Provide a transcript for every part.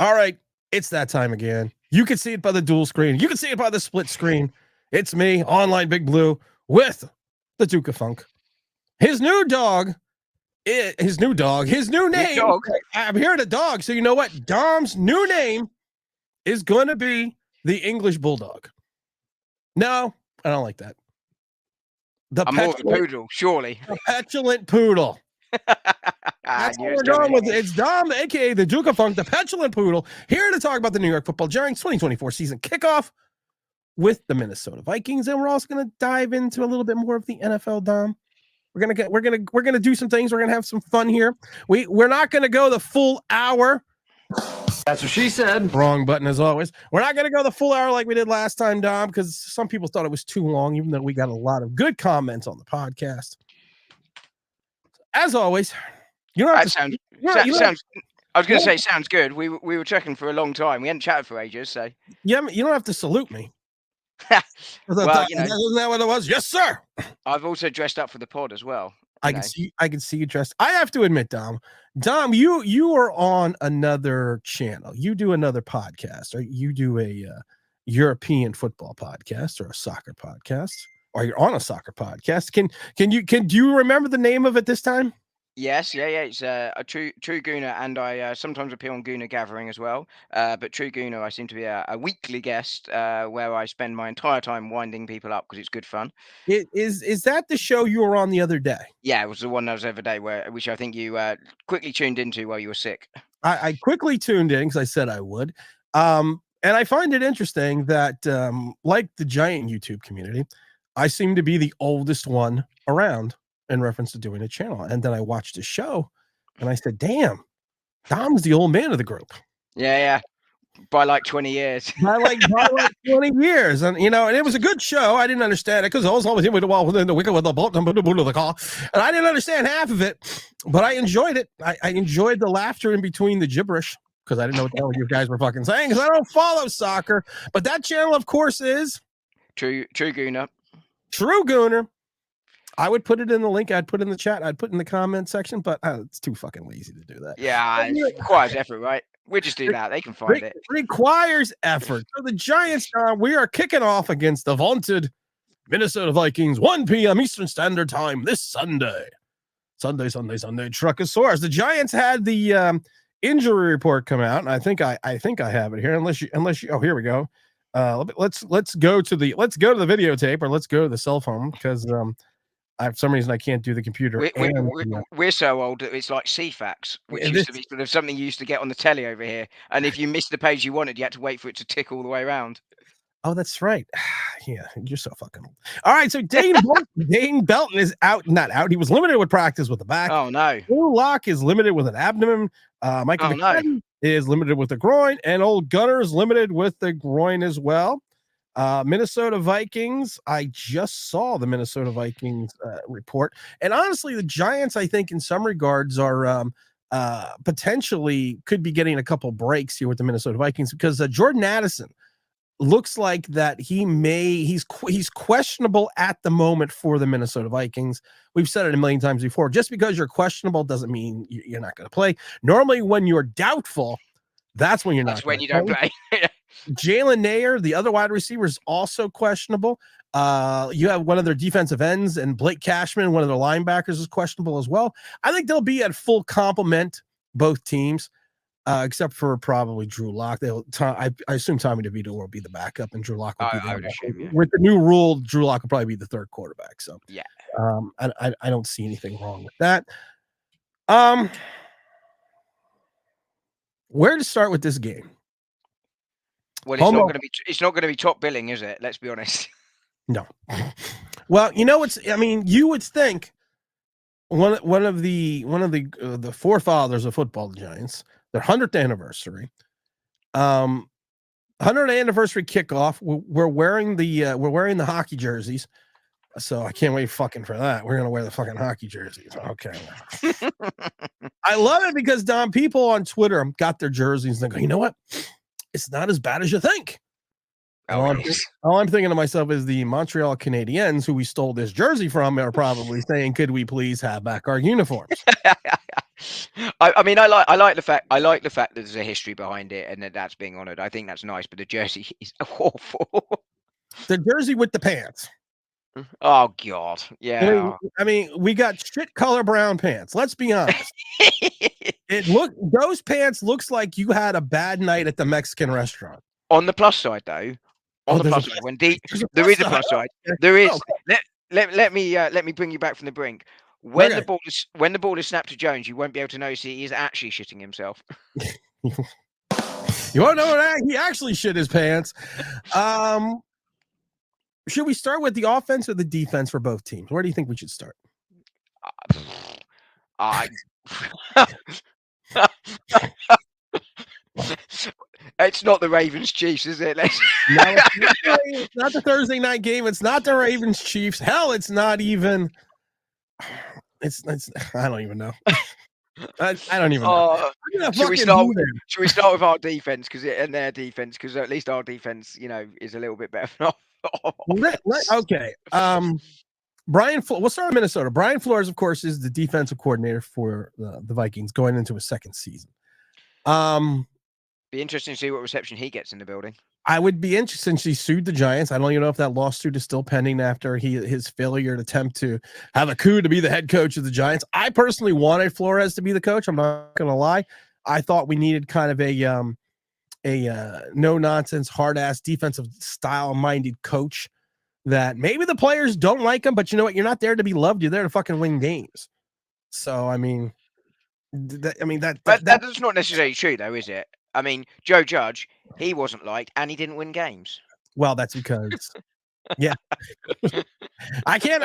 All right, it's that time again. You can see it by the dual screen. You can see it by the split screen. It's me, Online Big Blue, with the Duke of Funk. His new dog, his new name. Dog. I'm hearing a dog, so you know what? Dom's new name is going to be the English Bulldog. No, I don't like that. I'm more of a poodle, surely. The petulant poodle. That's what we're going with. It's Dom, aka the Duke of Funk, the petulant poodle, here to talk about the New York Football Giants 2024 season kickoff with the Minnesota Vikings, and we're also going to dive into a little bit more of the NFL. Dom, we're gonna do some things. We're gonna have some fun here. We're not gonna go the full hour. That's what she said. Wrong button as always. We're not going to go the full hour like we did last time, Dom, because some people thought it was too long, even though we got a lot of good comments on the podcast. As always, you don't have sounds. I was going to say sounds good. We were checking for a long time. We hadn't chatted for ages, so yeah, you don't have to salute me. Well, you know, isn't that what it was? Yes, sir. I've also dressed up for the pod as well. I can see you dressed. I have to admit, Dom, you are on another channel. You do another podcast, or you do a European football podcast or a soccer podcast, or you're on a soccer podcast. Do you remember the name of it this time? Yes, yeah. It's a True Gooner, and I sometimes appear on Gooner Gathering as well. But True Gooner, I seem to be a weekly guest where I spend my entire time winding people up because it's good fun. Is that the show you were on the other day? Yeah, it was the one that was the other day, which I think you quickly tuned into while you were sick. I quickly tuned in because I said I would. And I find it interesting that, like the Giant YouTube community, I seem to be the oldest one around in reference to doing a channel. And then I watched the show and I said, damn, Dom's the old man of the group. Yeah. By like 20 years. by like 20 years. And, you know, and it was a good show. I didn't understand it because I was always in with the wall within the wicket with the bolt and the call. And I didn't understand half of it, but I enjoyed it. I enjoyed the laughter in between the gibberish because I didn't know what the hell you guys were fucking saying because I don't follow soccer. But that channel, of course, is True Gooner. True Gooner. I would put it in the link. I'd put it in the chat. I'd put it in the comment section, but it's too fucking lazy to do that. Yeah, it requires effort, right? We just do that. They can find it. Requires effort. So the Giants, we are kicking off against the vaunted Minnesota Vikings, 1 p.m. Eastern Standard Time this Sunday. Sunday. Truckosaurus. The Giants had the injury report come out, and I think I have it here. Unless you. Oh, here we go. Let's go to the videotape, or let's go to the cell phone because for some reason I can't do the computer. We're so old that it's like CFAX, which used to be sort of something you used to get on the telly over here. And if you missed the page you wanted, you had to wait for it to tick all the way around. Oh, that's right. Yeah, you're so fucking old. All right, so Dane Belton is not out. He was limited with practice with the back. Oh, no. Drew Lock is limited with an abdomen. Michael McKinnon is limited with the groin. And old Gunner is limited with the groin as well. Minnesota Vikings. I just saw the Minnesota Vikings report, and honestly, the Giants, I think, in some regards, are potentially could be getting a couple breaks here with the Minnesota Vikings because Jordan Addison looks like that he's questionable at the moment for the Minnesota Vikings. We've said it a million times before. Just because you're questionable doesn't mean you're not going to play. Normally, when you're doubtful, that's when you're not. That's when you don't play. Jalen Nair, the other wide receiver, is also questionable. You have one of their defensive ends, and Blake Cashman, one of their linebackers, is questionable as well. I think they'll be at full complement, both teams, except for probably Drew Lock. I assume Tommy DeVito will be the backup, and Drew Lock will be the assume, yeah. With the new rule, Drew Lock will probably be the third quarterback. So yeah, I don't see anything wrong with that. Where to start with this game? Well, it's not going to be top billing, is it? Let's be honest. No. Well, you know, you would think one of the forefathers of football, the Giants, their 100th anniversary, 100th anniversary kickoff. We're wearing the hockey jerseys, so I can't wait fucking for that. We're gonna wear the fucking hockey jerseys. Okay. I love it because Dom, people on Twitter got their jerseys and they go, you know what? It's not as bad as you think. All I'm thinking to myself is the Montreal Canadiens, who we stole this jersey from, are probably saying, could we please have back our uniforms? I mean, I like the fact that there's a history behind it and that's being honoured. I think that's nice, but the jersey is awful. The jersey with the pants. Oh God, yeah. I mean, we got shit color brown pants. Let's be honest. Those pants looks like you had a bad night at the Mexican restaurant. On the plus side, though, there is a plus side. There is. Let me bring you back from the brink. When the ball is snapped to Jones, you won't be able to notice he is actually shitting himself. You want to know what he actually shit his pants? Should we start with the offense or the defense for both teams? Where do you think we should start? It's not the Ravens Chiefs, is it? No, it's not the Thursday night game. It's not the Ravens Chiefs. Hell, it's not even. It's I don't even know. I don't even know. Should we start with our defense and their defense? Because at least our defense, is a little bit better than ours. Okay. We'll start with Minnesota. Brian Flores, of course, is the defensive coordinator for the Vikings going into his second season. Be interesting to see what reception he gets in the building. I would be interested since he sued the Giants. I don't even know if that lawsuit is still pending after his failure to attempt to have a coup to be the head coach of the Giants. I personally wanted Flores to be the coach. I'm not going to lie. I thought we needed kind of a no nonsense, hard ass defensive style minded coach that maybe the players don't like him, but you know what? You're not there to be loved. You're there to fucking win games. So, I mean, that's not necessarily true, though, is it? I mean, Joe Judge, he wasn't liked, and he didn't win games. Well, that's because, yeah, I can't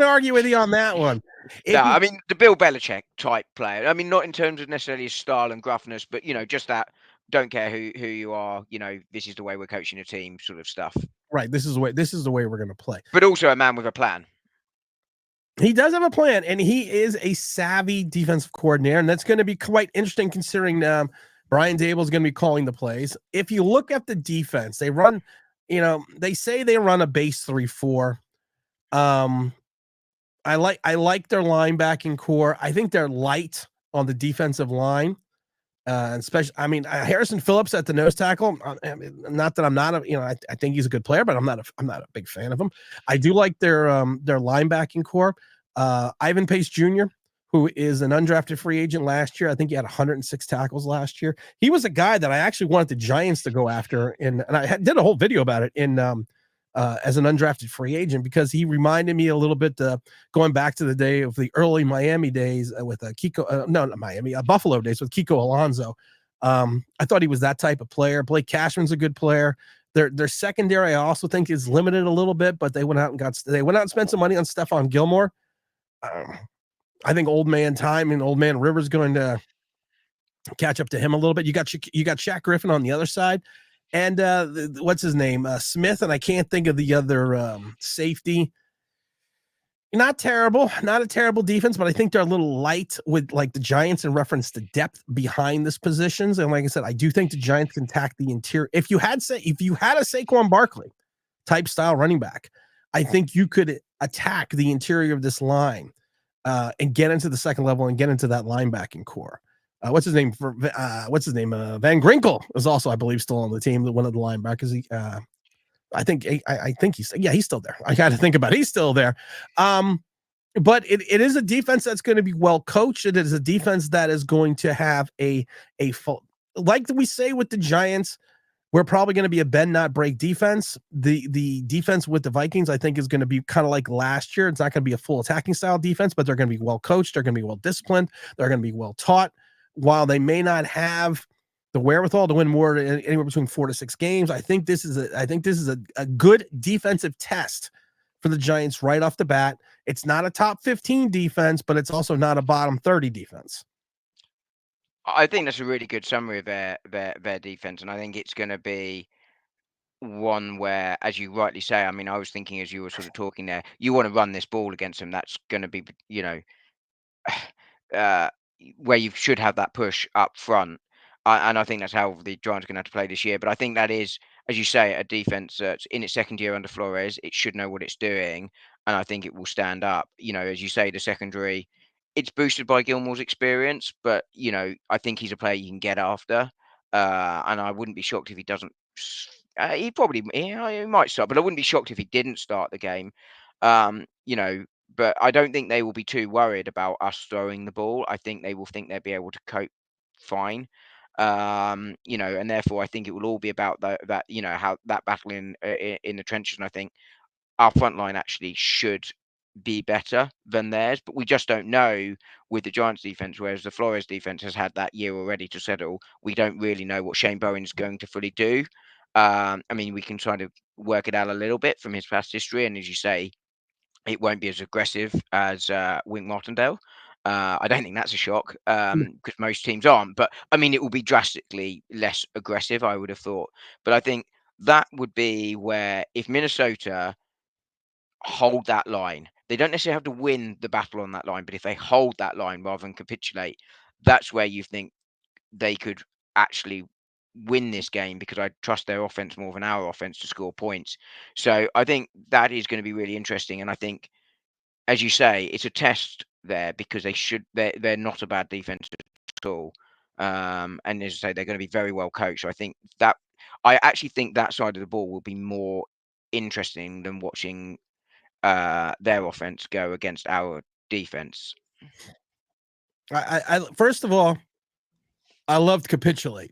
argue with you on that one. I mean, the Bill Belichick type player. I mean, not in terms of necessarily his style and gruffness, but just that don't care who you are. This is the way we're coaching a team, sort of stuff. Right. This is the way we're going to play. But also a man with a plan. He does have a plan, and he is a savvy defensive coordinator, and that's going to be quite interesting considering Brian Dable is going to be calling the plays. If you look at the defense, they run, they say they run a base 3-4. I like their linebacking core. I think they're light on the defensive line. Especially, I mean, Harrison Phillips at the nose tackle. Not that I'm not I think he's a good player, but I'm not a big fan of him. I do like their linebacking core. Ivan Pace Jr., who is an undrafted free agent last year. I think he had 106 tackles last year. He was a guy that I actually wanted the Giants to go after, and I did a whole video about it as an undrafted free agent because he reminded me a little bit going back to the day of the early Miami days with Buffalo days with Kiko Alonso. I thought he was that type of player. Blake Cashman's a good player. Their secondary, I also think, is limited a little bit, but they went out and spent some money on Stephon Gilmore. I think old man time and old man Rivers going to catch up to him a little bit. You got Shaq Griffin on the other side. And what's his name? Smith, and I can't think of the other safety. Not terrible, not a terrible defense, but I think they're a little light with like the Giants in reference to depth behind this positions. And like I said, I do think the Giants can attack the interior. If you had a Saquon Barkley type style running back, I think you could attack the interior of this line and get into the second level and get into that linebacking core. What's his name? Van Ginkel is also, I believe, still on the team. One of the linebackers. I think he's still there. I got to think about it. He's still there. But it is a defense that's going to be well coached. It is a defense that is going to have a full, like we say with the Giants, we're probably going to be a bend not break defense. The defense with the Vikings, I think, is going to be kind of like last year. It's not going to be a full attacking style defense, but they're going to be well coached. They're going to be well disciplined. They're going to be well taught. While they may not have the wherewithal to win more anywhere between 4 to 6 games, I think this is a good defensive test for the Giants right off the bat. It's not a top 15 defense, but it's also not a bottom 30 defense. I think that's a really good summary of their defense, and I think it's going to be one where, as you rightly say, I mean, I was thinking as you were sort of talking there, you want to run this ball against them. That's going to be, where you should have that push up front. And I think that's how the Giants are going to have to play this year. But I think that is, as you say, a defense that's in its second year under Flores. It should know what it's doing, and I think it will stand up. As you say, the secondary it's boosted by Gilmore's experience, but I think he's a player you can get after, and I wouldn't be shocked if he doesn't. He probably he might start, but I wouldn't be shocked if he didn't start the game. Um, you know, but I don't think they will be too worried about us throwing the ball. I think they will think they'll be able to cope fine. And therefore I think it will all be about that how that battle in the trenches. And I think our front line actually should be better than theirs, but we just don't know with the Giants defense, whereas the Flores defense has had that year already to settle. We don't really know what Shane Bowen's going to fully do. We can try to work it out a little bit from his past history, and as you say, it won't be as aggressive as Wink Martindale. I don't think that's a shock because most teams aren't, but it will be drastically less aggressive, I would have thought. But I think that would be where if Minnesota hold that line. They don't necessarily have to win the battle on that line, but if they hold that line rather than capitulate, that's where you think they could actually win this game because I trust their offense more than our offense to score points. So I think that is going to be really interesting. And I think, as you say, it's a test there because they're not a bad defense at all. And as I say, they're going to be very well coached. So I actually think that side of the ball will be more interesting than watching their offense go against our defense. I first of all, I loved capitulate.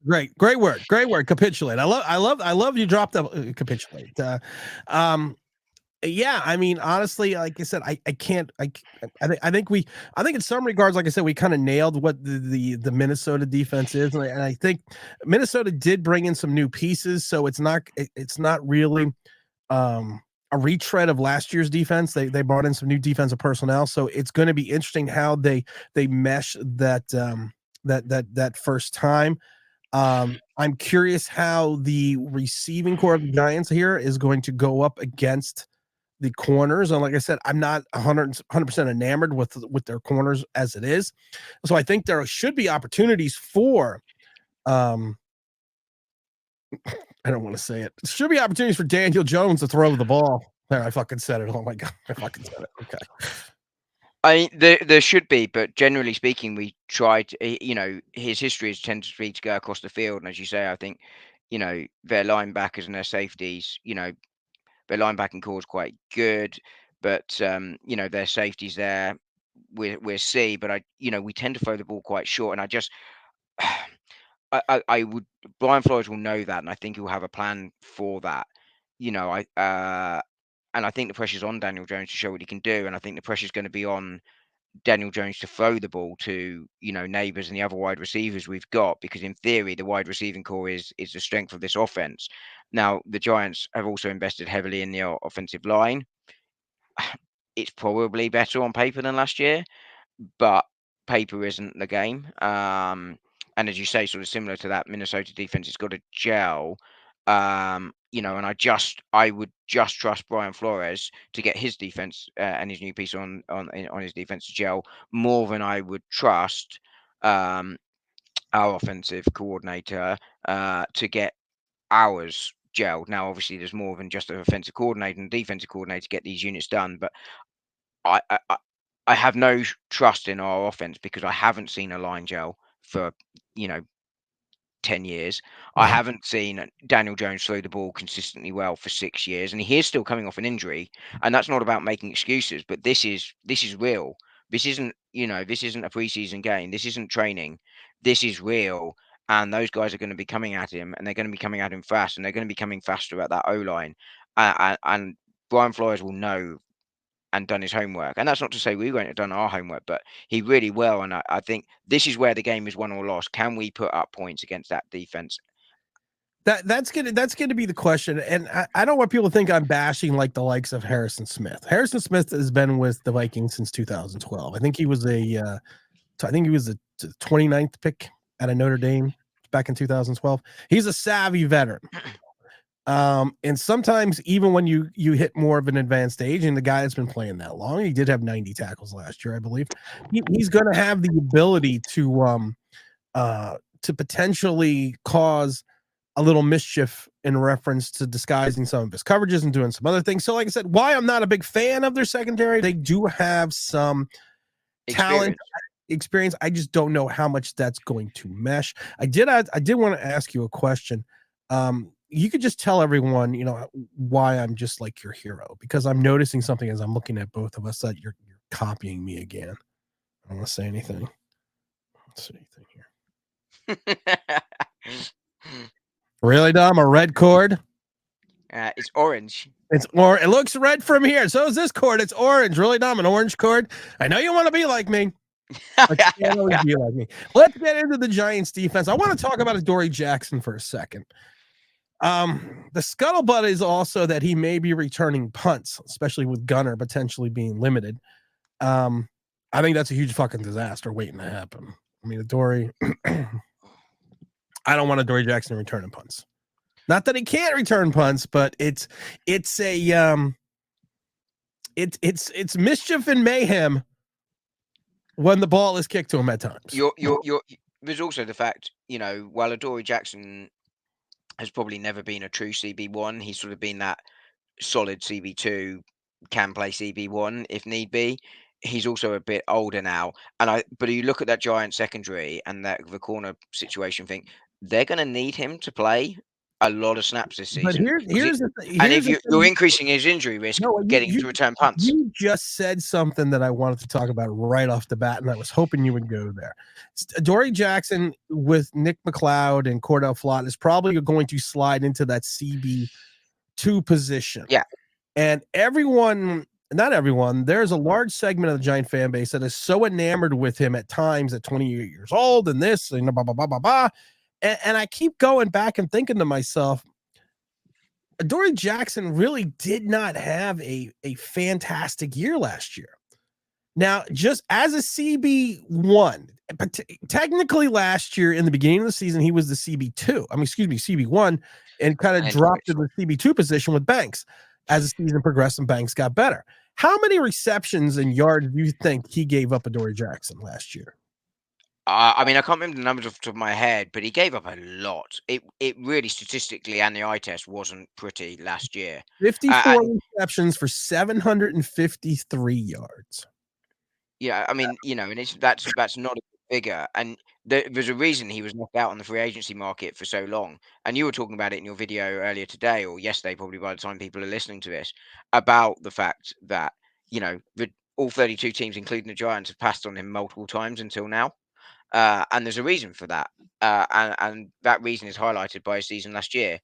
Great word, capitulate. I love you dropped the capitulate. Yeah, honestly, like I said, I think in some regards, like I said, we kind of nailed what the Minnesota defense is, and I think Minnesota did bring in some new pieces, so it's not really a retread of last year's defense. They brought in some new defensive personnel, so it's going to be interesting how they mesh that first time. I'm curious how the receiving core of the Giants here is going to go up against the corners. And like I said, I'm not 100% enamored with their corners as it is. So I think there should be opportunities for, I don't want to say it. There should be opportunities for Daniel Jones to throw the ball. There, I fucking said it. Oh my God. I fucking said it. Okay. There should be, but generally speaking, we tried. His history has tended to be to go across the field, and as you say, I think, their linebackers and their safeties, their linebacking core is quite good, but their safeties there, we'll see. But we tend to throw the ball quite short, and I just, I would. Brian Flores will know that, and I think he'll have a plan for that. And I think the pressure's on Daniel Jones to show what he can do, and I think the pressure's going to be on Daniel Jones to throw the ball to Neighbors and the other wide receivers we've got, because in theory the wide receiving core is the strength of this offense. Now the Giants have also invested heavily in the offensive line. It's probably better on paper than last year, but paper isn't the game. And as you say, sort of similar to that Minnesota defense, it's got to gel. And I would just trust Brian Flores to get his defense and his new piece on his defense to gel more than I would trust our offensive coordinator to get ours gelled. Now, obviously, there's more than just an offensive coordinator and defensive coordinator to get these units done, but I have no trust in our offense because I haven't seen a line gel for 10 years. I haven't seen Daniel Jones throw the ball consistently well for 6 years, and he is still coming off an injury. And that's not about making excuses, but this is real. This isn't a preseason game. This isn't training. This is real. And those guys are going to be coming at him, and they're going to be coming at him fast, and they're going to be coming faster at that O line. And Brian Flores will know and done his homework. And that's not to say we won't have done our homework, but he really will. And I think this is where the game is won or lost. Can we put up points against that defense? That's gonna be the question. And I don't want people to think I'm bashing like the likes of Harrison Smith. Harrison Smith has been with the Vikings since 2012. I think he was the 29th pick out of Notre Dame back in 2012. He's a savvy veteran. And sometimes even when you hit more of an advanced age, and the guy that's been playing that long, he did have 90 tackles last year, I believe. He's going to have the ability to potentially cause a little mischief in reference to disguising some of his coverages and doing some other things. So, like I said, why I'm not a big fan of their secondary, they do have some talent, experience. I just don't know how much that's going to mesh. I did want to ask you a question. You could just tell everyone, why I'm just like your hero, because I'm noticing something as I'm looking at both of us that you're copying me again. I don't want to say anything. Let's see anything here. Really, Dom? A red cord? It's orange. It looks red from here. So is this cord. It's orange. Really, Dom? An orange cord? I know you want to be like me. But you can't always be like me. Let's get into the Giants defense. I want to talk about Adoree Jackson for a second. The scuttlebutt is also that he may be returning punts, especially with Gunner potentially being limited. I think that's a huge fucking disaster waiting to happen. I mean, Adoree, I don't want Adoree Jackson returning punts. Not that he can't return punts, but it's mischief and mayhem when the ball is kicked to him at times. There's also the fact, while Adoree Jackson has probably never been a true CB1, he's sort of been that solid CB2, can play CB1 if need be. He's also a bit older now, but you look at that Giant secondary and the corner situation thing, they're going to need him to play a lot of snaps this season. But here's the thing. And if you're increasing his injury risk, getting to return punts. You just said something that I wanted to talk about right off the bat, and I was hoping you would go there. Adoree Jackson with Nick McLeod and Cordell Flott is probably going to slide into that CB2 position. Yeah. And not everyone, there's a large segment of the Giant fan base that is so enamored with him at times at 28 years old and this and blah, blah, blah, blah, blah. And I keep going back and thinking to myself, Adoree Jackson really did not have a fantastic year last year. Now, just as a CB1, but technically last year in the beginning of the season, he was the CB1, and kind of dropped to the CB2 position with Banks. As the season progressed and Banks got better. How many receptions and yards do you think he gave up Adoree Jackson last year? I can't remember the numbers off the top of my head, but he gave up a lot. It really statistically and the eye test wasn't pretty last year. 54 receptions for 753 yards. Yeah, and that's not a figure. And there's a reason he was knocked out on the free agency market for so long. And you were talking about it in your video earlier today or yesterday, probably by the time people are listening to this, about the fact that, all 32 teams, including the Giants, have passed on him multiple times until now. And there's a reason for that. And that reason is highlighted by his season last year.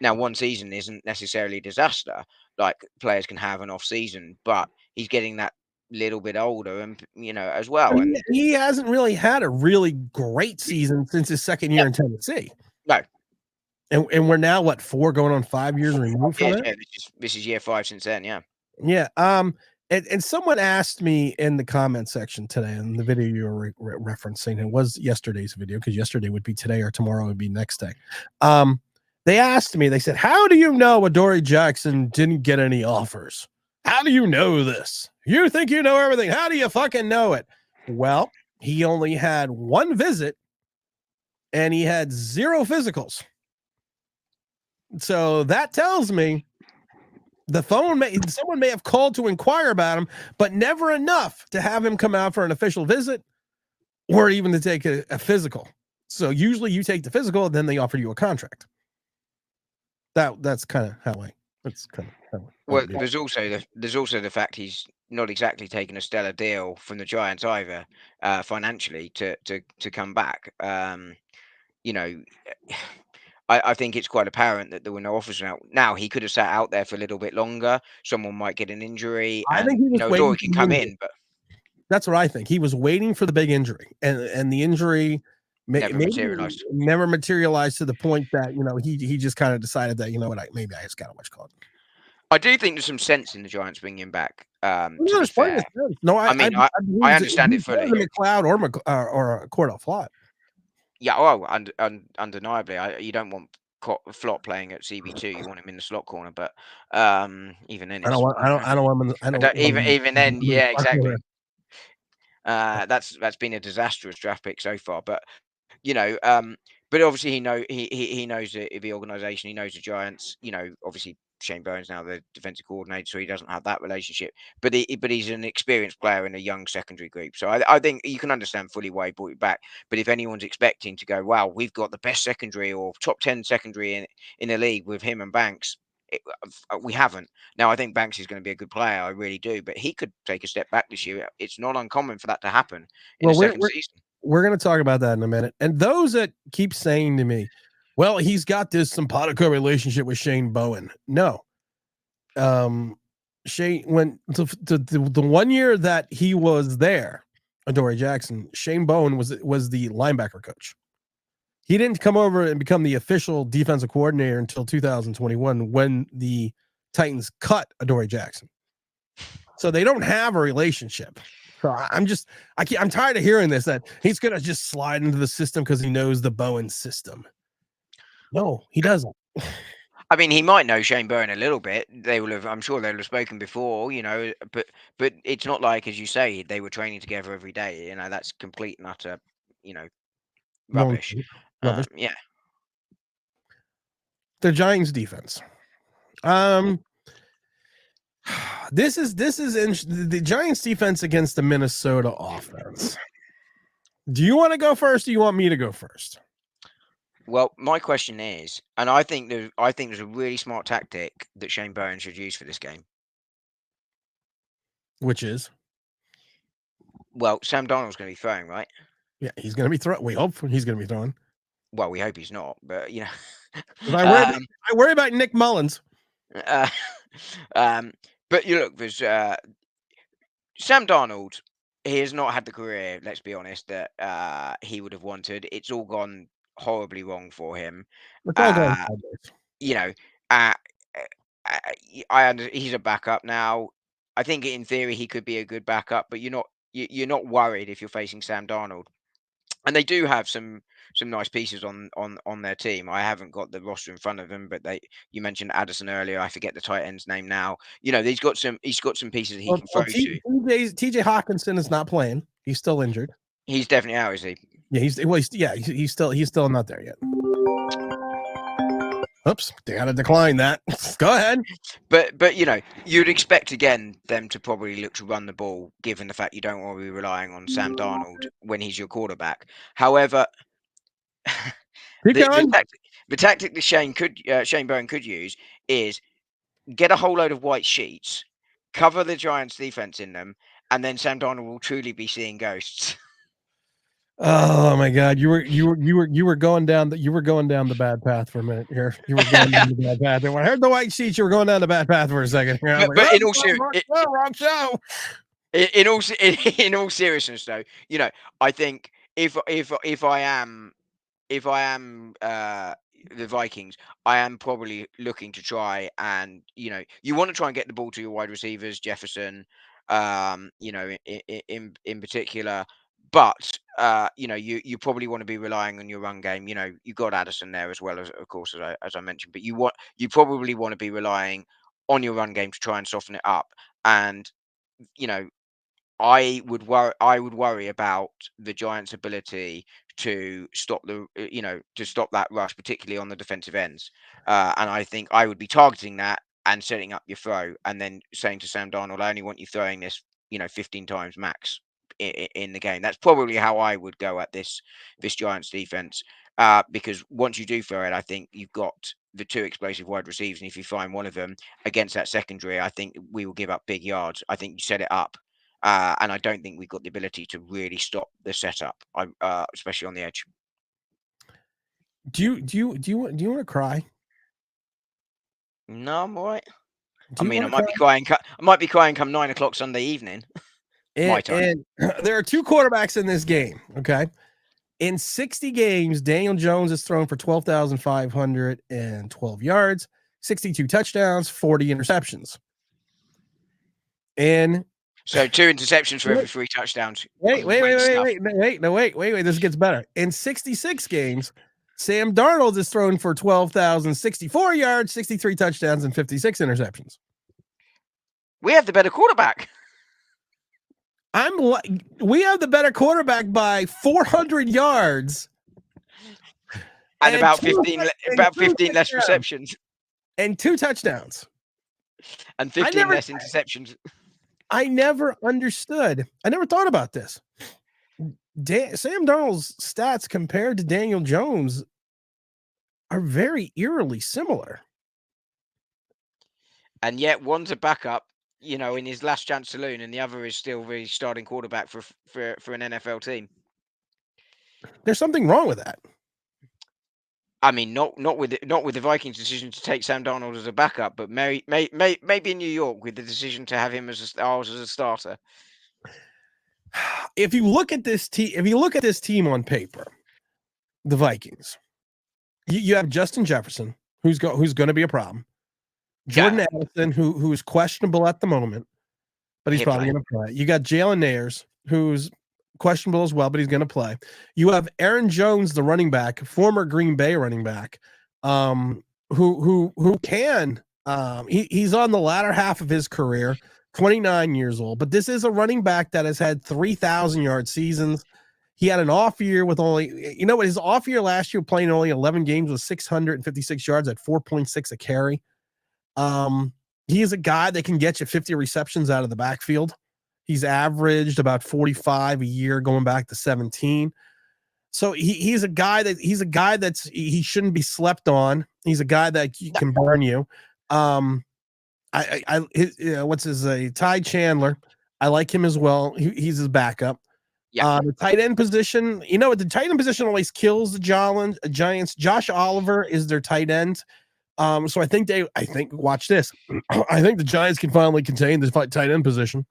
Now, one season isn't necessarily a disaster. Like, players can have an off season, but he's getting that little bit older and as well. And he hasn't really had a really great season since his second year in Tennessee. No. And we're now 4 going on 5 years removed from it? Yeah, this is year 5 since then, yeah. Yeah. And someone asked me in the comment section today in the video you were referencing, it was yesterday's video because yesterday would be today or tomorrow would be next day. They asked me, they said, how do you know Adoree Jackson didn't get any offers? How do you know this? You think you know everything. How do you fucking know it? Well, he only had 1 visit and he had 0 physicals. So that tells me someone may have called to inquire about him, but never enough to have him come out for an official visit or even to take a physical. So usually you take the physical, then they offer you a contract. That's kind of how I. That's kind of how. Well, there's also the fact he's not exactly taken a stellar deal from the Giants either, financially to come back. I think it's quite apparent that there were no offers out. Now he could have sat out there for a little bit longer. Someone might get an injury. I think he was waiting. Adoree can come in, but that's what I think. He was waiting for the big injury, and the injury never materialized to the point that he just kind of decided that maybe I just gotta watch college. I do think there's some sense in the Giants bringing him back. No, I understand it fully. McLeod or Cordell Flott. Yeah, well, undeniably, you don't want Flott playing at CB2. You want him in the slot corner, but even then, I don't want him. Even then, yeah, exactly. That's been a disastrous draft pick so far, but but obviously he knows the organization, he knows the Giants. Obviously Shane Bowen's now the defensive coordinator, so he doesn't have that relationship. But he's an experienced player in a young secondary group, so I think you can understand fully why he brought it back. But if anyone's expecting to go, wow, we've got the best secondary or top 10 secondary in the league with him and Banks, we haven't. Now I think Banks is going to be a good player, I really do, but he could take a step back this year. It's not uncommon for that to happen in the second season. We're going to talk about that in a minute. And those that keep saying to me, well, he's got this simpatico relationship with Shane Bowen. No. Shane, when the 1 year that he was there, Adoree Jackson, Shane Bowen was the linebacker coach. He didn't come over and become the official defensive coordinator until 2021 when the Titans cut Adoree Jackson. So they don't have a relationship. So I'm tired of hearing this, that he's going to just slide into the system because he knows the Bowen system. No, he doesn't. I mean, he might know Shane Bowen a little bit. I'm sure they'll have spoken before, but it's not like, as you say, they were training together every day. That's complete and utter, rubbish. Rubbish. Yeah. The Giants defense. This is the Giants defense against the Minnesota offense. Do you want to go first? Or do you want me to go first? Well, my question is, and I think there's a really smart tactic that Shane Bowen should use for this game. Which is? Well, Sam Darnold's going to be throwing, right? Yeah, he's going to be throwing. We hope he's going to be throwing. Well, we hope he's not, but I worry about Nick Mullins. But look, there's Sam Darnold. He has not had the career, let's be honest, that he would have wanted. It's all gone horribly wrong for him. He's a backup now. I think in theory he could be a good backup, but you're not worried if you're facing Sam Darnold. And they do have some nice pieces on their team. I haven't got the roster in front of them, but you mentioned Addison earlier. I forget the tight end's name now. He's got some pieces that he can throw to. TJ Hawkinson is not playing. He's still injured. He's definitely out, is he? Yeah, he's still not there yet. Oops, they got to decline that. Go ahead. But you'd expect again them to probably look to run the ball, given the fact you don't want to be relying on Sam Darnold when he's your quarterback. However, the tactic that Shane Bowen could use is get a whole load of white sheets, cover the Giants' defense in them, and then Sam Darnold will truly be seeing ghosts. Oh my God! You were going down the bad path for a minute here. You were going down the bad path. And when I heard the white sheets, you were going down the bad path for a second. But in all seriousness, wrong show. In all seriousness, though, I think if I am the Vikings, I am probably looking to try and you want to try and get the ball to your wide receivers, Jefferson, in particular. But you probably want to be relying on your run game. You got Addison there as well, as of course, as I mentioned. But you probably want to be relying on your run game to try and soften it up. And I would worry about the Giants' ability to stop that rush, particularly on the defensive ends. And I think I would be targeting that and setting up your throw, and then saying to Sam Darnold, "I only want you throwing this, 15 times max in the game." That's probably how I would go at this Giants defense, because once you do throw it, I think you've got the two explosive wide receivers, and if you find one of them against that secondary, I think we will give up big yards. I think you set it up. And I don't think we've got the ability to really stop the setup, especially on the edge. Do you want to cry? No, I'm all right. I might be crying come 9 o'clock Sunday evening. My time. And there are two quarterbacks in this game. Okay, in 60 games, Daniel Jones has thrown for 12,512 yards, 62 touchdowns, 40 interceptions, and. So 2 interceptions for every 3 touchdowns. Wait. This gets better. In 66 games, Sam Darnold is thrown for 12,064 yards, 63 touchdowns, and 56 interceptions. We have the better quarterback. We have the better quarterback by 400 yards. And about 15 less receptions. And 2 touchdowns. And 15 less interceptions. I never understood. I never thought about this. Sam Darnold's stats compared to Daniel Jones are very eerily similar. And yet one's a backup, you know, in his last chance saloon, and the other is still the starting quarterback for an NFL team. There's something wrong with that. I mean, not with the Vikings' decision to take Sam Darnold as a backup, but maybe in New York with the decision to have him as a starter. If you look at this team on paper, the Vikings, you have Justin Jefferson, who's going to be a problem. Jordan Addison, who is questionable at the moment, but he's probably going to play. You got Jalen Naers, who's questionable as well, but he's going to play. You have Aaron Jones, the running back, former Green Bay running back, who can. He's on the latter half of his career, 29 years old, but this is a running back that has had 3,000-yard seasons. He had an off year with only, his off year last year playing only 11 games with 656 yards at 4.6 a carry. He is a guy that can get you 50 receptions out of the backfield. He's averaged about 45 a year going back to 17. So he's a guy that's he shouldn't be slept on. He's a guy that can burn you. What's his Ty Chandler? I like him as well. He's his backup. Yeah. The tight end position, the tight end position always kills the Giants. Josh Oliver is their tight end. So I think watch this. I think the Giants can finally contain the tight end position.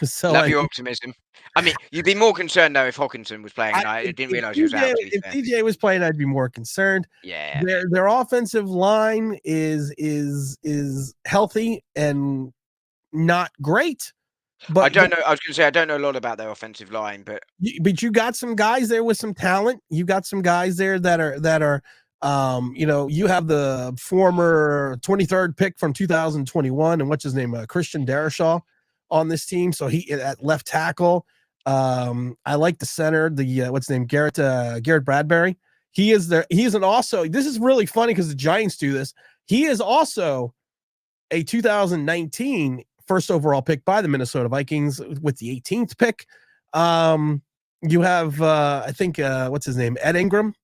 So love your optimism. I mean, you'd be more concerned though if Hawkinson was playing. I didn't realize he was out. If DJ was playing, I'd be more concerned. Yeah, their offensive line is healthy and not great. But I don't know. I was going to say I don't know a lot about their offensive line, but you got some guys there with some talent. You got some guys there that are. You have the former 23rd pick from 2021, and what's his name, Christian Darrisaw, on this team. So he at left tackle. I like the center, what's his name, Garrett Bradbury. He is there. He is also. This is really funny because the Giants do this. He is also a 2019 first overall pick by the Minnesota Vikings with the 18th pick. You have I think what's his name, Ed Ingram.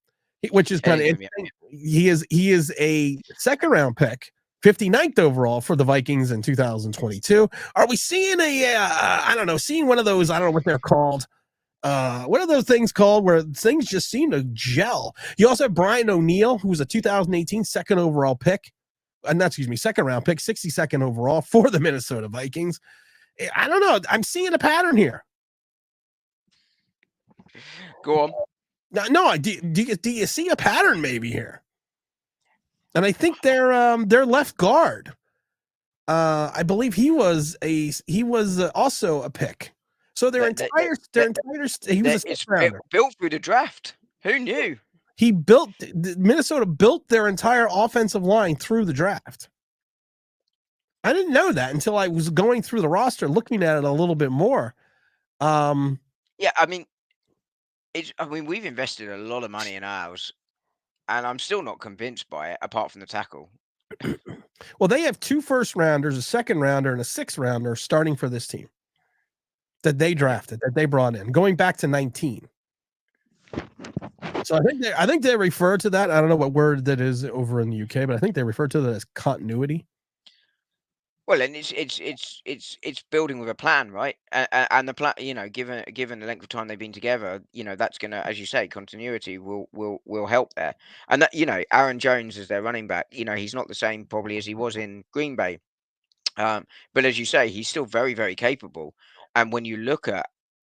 Which is kind of interesting. Yeah. He is a second round pick, 59th overall for the Vikings in 2022. Are we seeing seeing one of those, I don't know what they're called. What are those things called where things just seem to gel? You also have Brian O'Neill, who's a 2018 second overall pick. Second round pick, 62nd overall for the Minnesota Vikings. I don't know. I'm seeing a pattern here. Go on. No, do you see a pattern maybe here? And I think their left guard, I believe he was also a pick. So he was a sixth rounder. Built through the draft. Who knew? Minnesota built their entire offensive line through the draft. I didn't know that until I was going through the roster, looking at it a little bit more. Yeah, I mean, we've invested a lot of money in ours, and I'm still not convinced by it, apart from the tackle. Well, they have 2 first rounders, a second rounder, and a 6th rounder starting for this team that they drafted, that they brought in, going back to 19. So I think they refer to that. I don't know what word that is over in the UK, but I think they refer to that as continuity. Well, and it's building with a plan, right? And the plan, given the length of time they've been together, that's gonna, as you say, continuity will help there. And that, Aaron Jones is their running back. He's not the same probably as he was in Green Bay, but as you say, he's still very, very capable. And when you look at,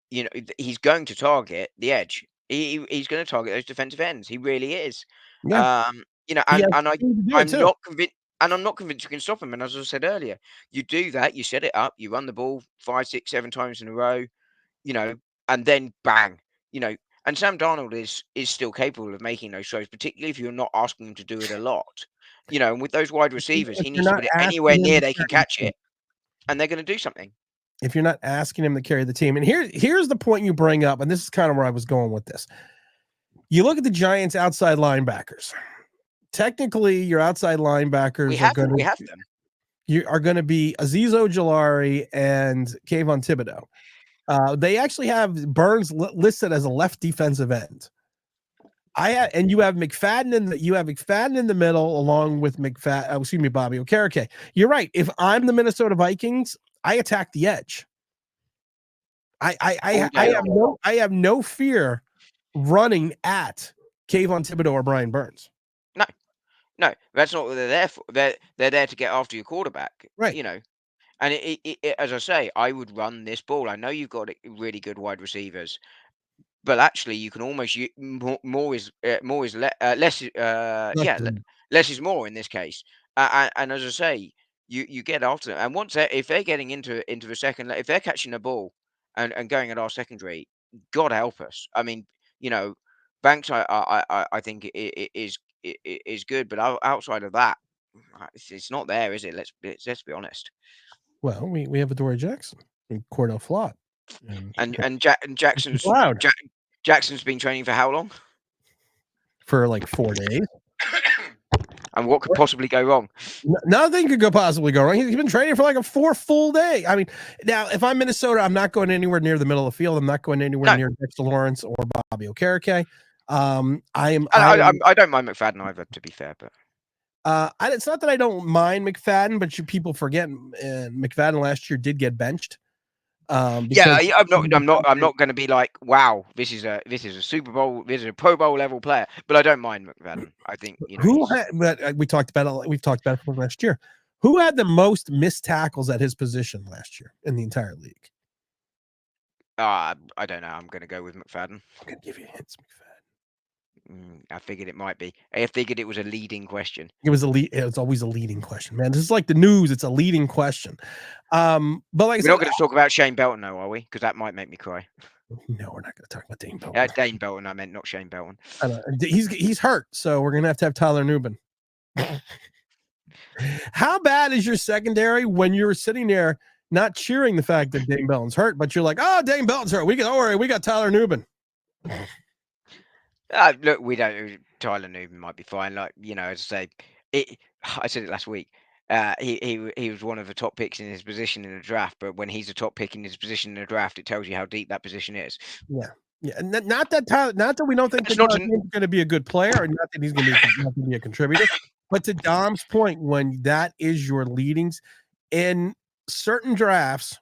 he's going to target the edge. He's going to target those defensive ends. He really is. Yeah. I'm not convinced. And I'm not convinced you can stop him. And as I said earlier, you do that, you set it up, you run the ball 5, 6, 7 times in a row, and then bang, and Sam Darnold is still capable of making those throws, particularly if you're not asking him to do it a lot. And with those wide receivers, he needs to put it anywhere near they can catch it, and they're going to do something. If you're not asking him to carry the team. And here's the point you bring up, and this is kind of where I was going with this. You look at the Giants' outside linebackers. Technically, your outside linebackers we have them. You are going to be Azeez Ojulari and Kayvon Thibodeau. They actually have Burns listed as a left defensive end. And you have McFadden in the middle along with Bobby Okereke. You're right. If I'm the Minnesota Vikings, I attack the edge. I have no fear running at Kayvon Thibodeau or Brian Burns. No, that's not what they're there for. They're there to get after your quarterback. Right. You know. And as I say, I would run this ball. I know you've got really good wide receivers, but actually, you can almost more is less. Less is more in this case. And as I say, you get after them. And if they're getting into the second, if they're catching the ball and going at our secondary, God help us. I mean, Banks, I think is good, but outside of that, it's not there, is it? Let's be honest. Well, we have Adoree Jackson and Cordell Flott. And Jackson's been training for how long? For like 4 days. And what could possibly go wrong? Nothing could possibly go wrong. He's been training for like a 4 full day. I mean, now if I'm Minnesota, I'm not going anywhere near the middle of the field. I'm not going anywhere near Dexter Lawrence or Bobby Okereke. I don't mind McFadden either, to be fair, but it's not that I don't mind McFadden, but people forget McFadden last year did get benched. I'm not going to be like, wow, this is a Super Bowl, this is a Pro Bowl level player, but I don't mind McFadden. I think we've talked about it from last year. Who had the most missed tackles at his position last year in the entire league? I don't know. I'm going to go with McFadden. I'm going to give you hints, McFadden. I figured it might be. I figured it was a leading question. It was always a leading question, man. This is like the news. It's a leading question. But like we're not going to talk about Shane Belton, though, are we? Because that might make me cry. No, we're not going to talk about Dane Belton. Dane Belton, I meant, not Shane Belton. He's hurt, so we're going to have Tyler Nubin. How bad is your secondary when you're sitting there not cheering the fact that Dane Belton's hurt, but you're like, oh, Dane Belton's hurt. Don't worry, we got Tyler Nubin. Look, we don't. Tyler Newman might be fine. Like, as I say, I said it last week. He was one of the top picks in his position in the draft, but when he's a top pick in his position in the draft, it tells you how deep that position is. Yeah. And not that we don't think he's going to be a good player, or not that he's going to be a contributor. But to Dom's point, when that is your leadings in certain drafts,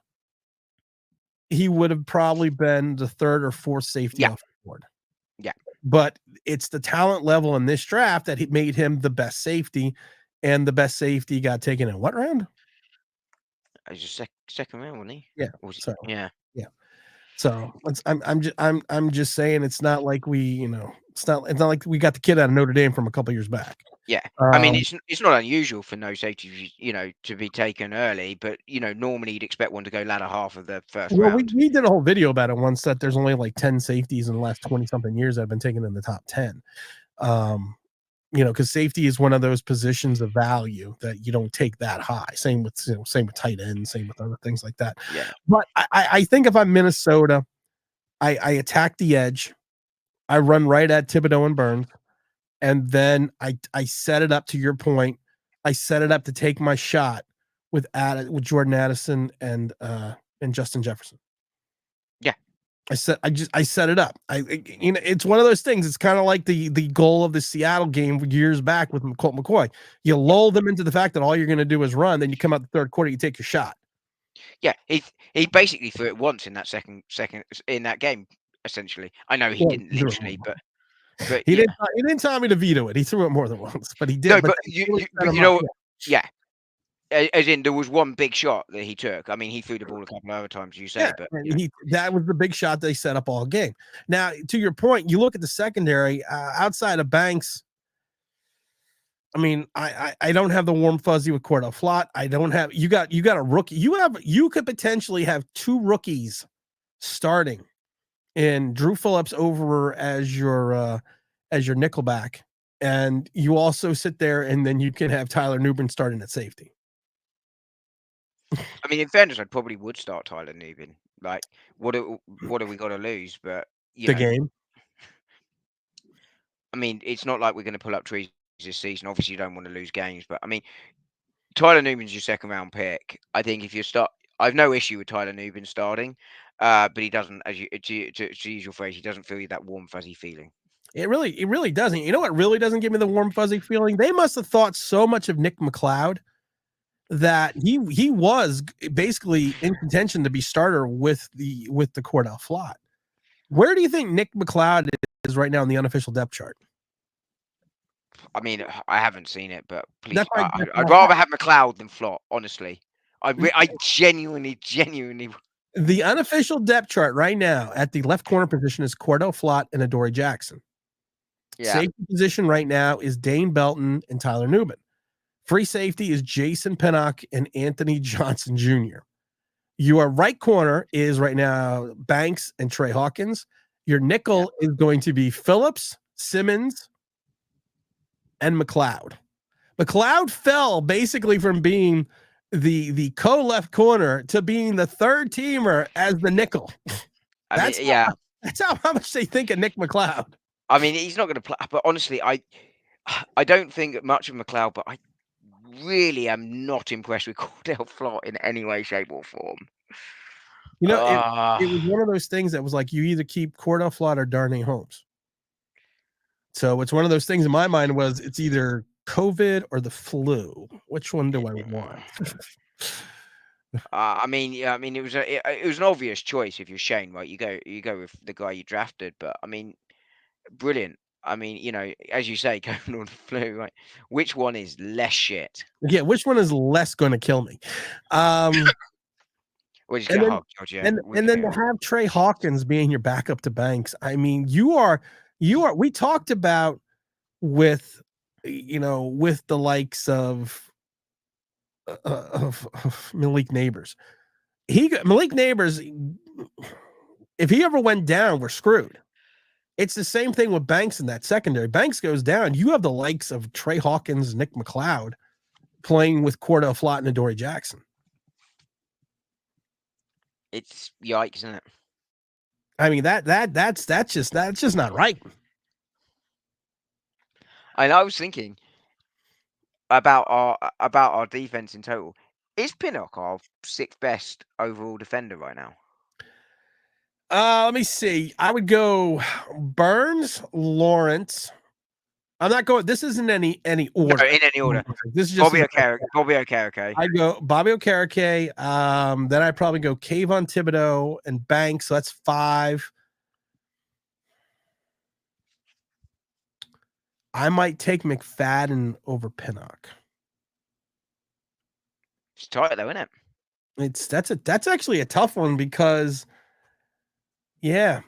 he would have probably been the third or fourth safety off the board. Yeah. But it's the talent level in this draft that made him the best safety, and the best safety got taken in what round? It was your second round, wasn't he? Yeah. Yeah. So I'm just saying it's not like it's not like we got the kid out of Notre Dame from a couple years back. Yeah, I mean it's not unusual for no safeties, to be taken early, but normally you'd expect one to go latter half of the first round. We did a whole video about it once, that there's only like 10 safeties in the last 20 something years that have been taken in the top 10. Because safety is one of those positions of value that you don't take that high. Same with tight end, same with other things like that. Yeah. But I think if I'm Minnesota, I attack the edge, I run right at Thibodeau and Burns. And then I set it up, to your point. I set it up to take my shot with Jordan Addison and Justin Jefferson. Yeah, I set it up. It's one of those things. It's kind of like the goal of the Seattle game years back with Colt McCoy. You lull them into the fact that all you're going to do is run. Then you come out the third quarter, you take your shot. Yeah, he basically threw it once in that second in that game. Essentially, I know he didn't literally, but he didn't tell me to veto it. He threw it more than once, but he did. No, but you know, yeah. As in, there was one big shot that he took. I mean, he threw the ball a couple of other times, you say, but that was the big shot they set up all game. Now, to your point, you look at the secondary outside of Banks. I mean, I don't have the warm fuzzy with Cordell Flott. I don't have you got a rookie. You could potentially have 2 rookies starting, and Drew Phillips over as your nickelback, and you also sit there, and then you can have Tyler Nubin starting at safety. I mean, in fairness, I probably would start Tyler Nubin. Like, what have we got to lose? But game. I mean, it's not like we're going to pull up trees this season. Obviously, you don't want to lose games, but I mean, Tyler Newman's your second round pick. I think if you start, I've no issue with Tyler Newman starting, but he doesn't, as you to use your phrase, he doesn't feel you that warm fuzzy feeling. It really doesn't. You know what really doesn't give me the warm fuzzy feeling? They must have thought so much of Nick McLeod that he was basically in contention to be starter with the Cordell Flott. Where do you think Nick McLeod is right now in the unofficial depth chart? I mean, I haven't seen it, but please, That's right, I'd rather have McLeod than Flott. Honestly, I genuinely. The unofficial depth chart right now at the left corner position is Cordell Flott and Adoree Jackson. Yeah. Safety position right now is Dane Belton and Tyler Newman. Free safety is Jason Pinnock and Anthony Johnson Jr. Your right corner is right now Banks and Trey Hawkins. Your nickel is going to be Phillips, Simmons, and McLeod. McLeod fell basically from being the co-left corner to being the third teamer as the nickel. That's how much they think of Nick McLeod. I mean, he's not going to play, but honestly, I don't think much of McLeod, but I really am not impressed with Cordell Flott in any way, shape, or form. You know, it was one of those things that was like you either keep Cordell Flott or Darnay Holmes. So it's one of those things in my mind was it's either COVID or the flu. Which one do I want? I mean, it was an obvious choice if you're Shane, right? You go with the guy you drafted, but I mean, brilliant. I mean, you know, as you say, COVID or the flu, right? Which one is less shit? Yeah, which one is less going to kill me? We'll just get hugged, Georgia. And then to have Trey Hawkins being your backup to Banks, I mean, you are. We talked about with the likes of Malik Neighbors. Malik Neighbors, if he ever went down, we're screwed. It's the same thing with Banks in that secondary. Banks goes down, you have the likes of Trey Hawkins, Nick McLeod playing with Cordell Flott and Adoree Jackson. It's yikes, isn't it? I mean that's just not right. And I was thinking about our defense in total. Is Pinnock our sixth best overall defender right now? Let me see. I would go Burns, Lawrence. I'm not going. This isn't any order. No, in any order. This is just Bobby Okereke. I go Bobby Okereke. Then I probably go Kayvon Thibodeau and Banks. So that's 5. I might take McFadden over Pinnock. It's tight though, isn't it? That's actually a tough one because, yeah.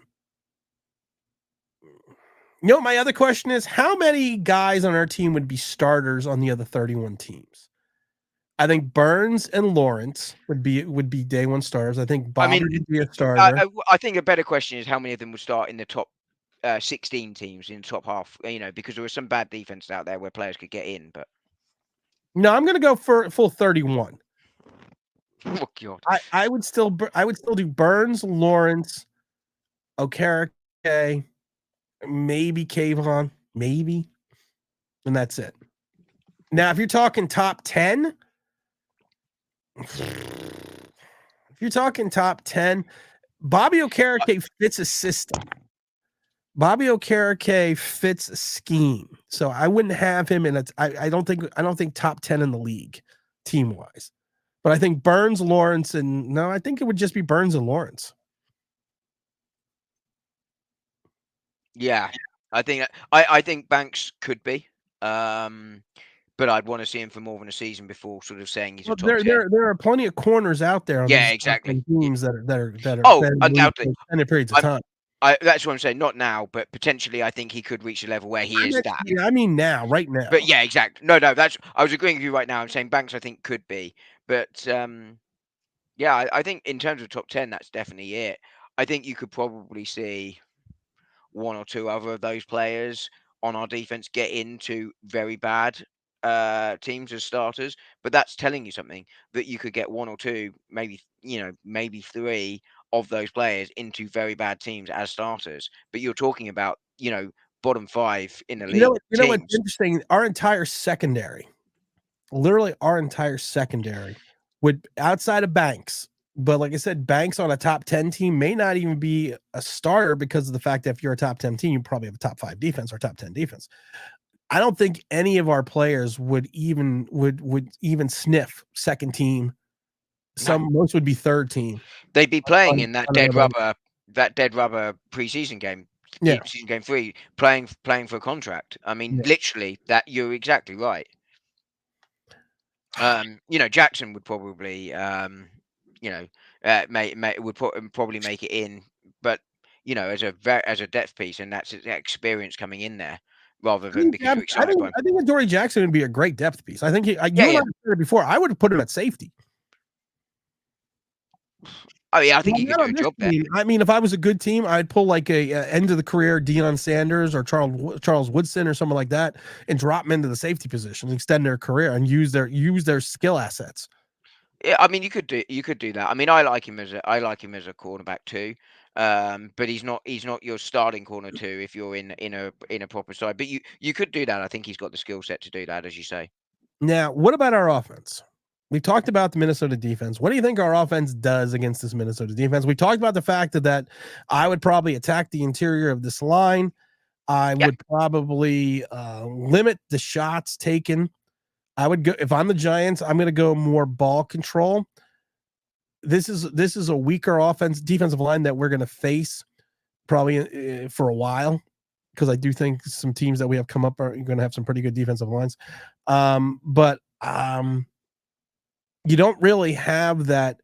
You know, my other question is how many guys on our team would be starters on the other 31 teams? I think Burns and Lawrence would be day one starters. I think Bobby would be a starter. I think a better question is how many of them would start in the top 16 teams in the top half. You know, because there was some bad defense out there where players could get in. But no, I'm going to go for full 31. Oh God! I would still do Burns, Lawrence, Okereke, maybe Kayvon, maybe, and that's it. Now, if you're talking top 10, Bobby Okereke fits a system. Bobby Okereke fits a scheme, so I wouldn't have him in. I don't think top 10 in the league, team wise. But I think Burns, Lawrence, I think it would just be Burns and Lawrence. Yeah, I think Banks could be, but I'd want to see him for more than a season before sort of saying he's a top 10. There are plenty of corners out there on these exactly teams that are undoubtedly extended periods of time. That's what I'm saying. Not now, but potentially, I think he could reach a level where he is that. I mean, right now. But yeah, exactly. No, I was agreeing with you right now. I'm saying Banks, I think, could be, but yeah, I think in terms of top 10, that's definitely it. I think you could probably see one or two other of those players on our defense get into very bad teams as starters, but that's telling you something that you could get one or two, maybe 3 of those players into very bad teams as starters. But you're talking about, bottom 5 in the league. You know what's interesting? Our entire secondary, literally our entire secondary, would outside of Banks. But like I said, Banks on a top 10 team may not even be a starter because of the fact that if you're a top 10 team, you probably have a top 5 defense or top 10 defense. I don't think any of our players would even sniff second team. Most would be third team. They'd be playing in that dead rubber preseason game. Yeah. Season game 3, playing for a contract. I mean, literally, that you're exactly right. Jackson would probably, would probably make it in, but as a depth piece, and that's experience coming in there rather than because you're excited by him. I think Adoree Jackson would be a great depth piece. I think you and I said it before. I would have put him at safety. Oh yeah, I think he could do a job there. I mean, if I was a good team, I'd pull like a end of the career Deion Sanders or Charles Woodson or something like that, and drop them into the safety position, extend their career, and use their skill assets. Yeah, I mean, you could do that. I mean, I like him as a cornerback too, but he's not your starting corner too if you're in a proper side. But you could do that. I think he's got the skill set to do that, as you say. Now, what about our offense? We talked about the Minnesota defense. What do you think our offense does against this Minnesota defense? We talked about the fact that I would probably attack the interior of this line. I would probably limit the shots taken. I would go, if I'm the Giants, I'm going to go more ball control. This is a weaker defensive line that we're going to face probably for a while, because I do think some teams that we have come up are going to have some pretty good defensive lines. But you don't really have that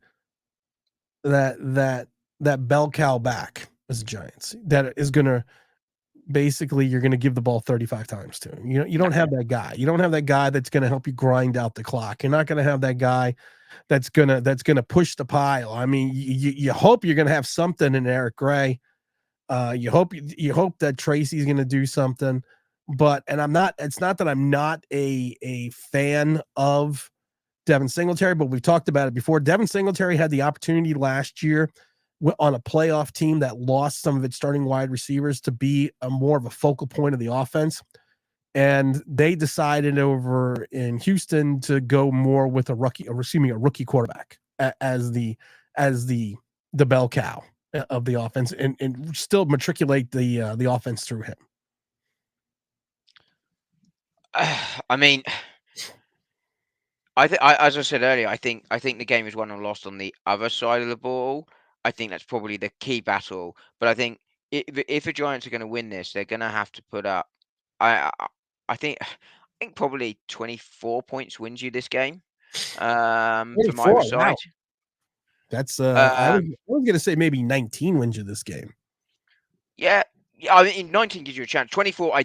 bell cow back as Giants that is going to basically, you're going to give the ball 35 times to him. You don't have that guy. You don't have that guy that's going to help you grind out the clock. You're not going to have that guy that's going to push the pile. I mean, you hope you're going to have something in Eric Gray. You hope that Tracy's going to do something, it's not that I'm not a fan of Devin Singletary, but we've talked about it before. Devin Singletary had the opportunity last year on a playoff team that lost some of its starting wide receivers to be more of a focal point of the offense. And they decided over in Houston to go more with a rookie quarterback as the bell cow of the offense, and still matriculate the offense through him. I mean, as I said earlier, I think the game is won and lost on the other side of the ball. I think that's probably the key battle. But I think if the Giants are going to win this, they're going to have to put up. I think probably 24 points wins you this game. From either side. Wow. That's I was going to say maybe 19 wins you this game. Yeah, I mean 19 gives you a chance. 24,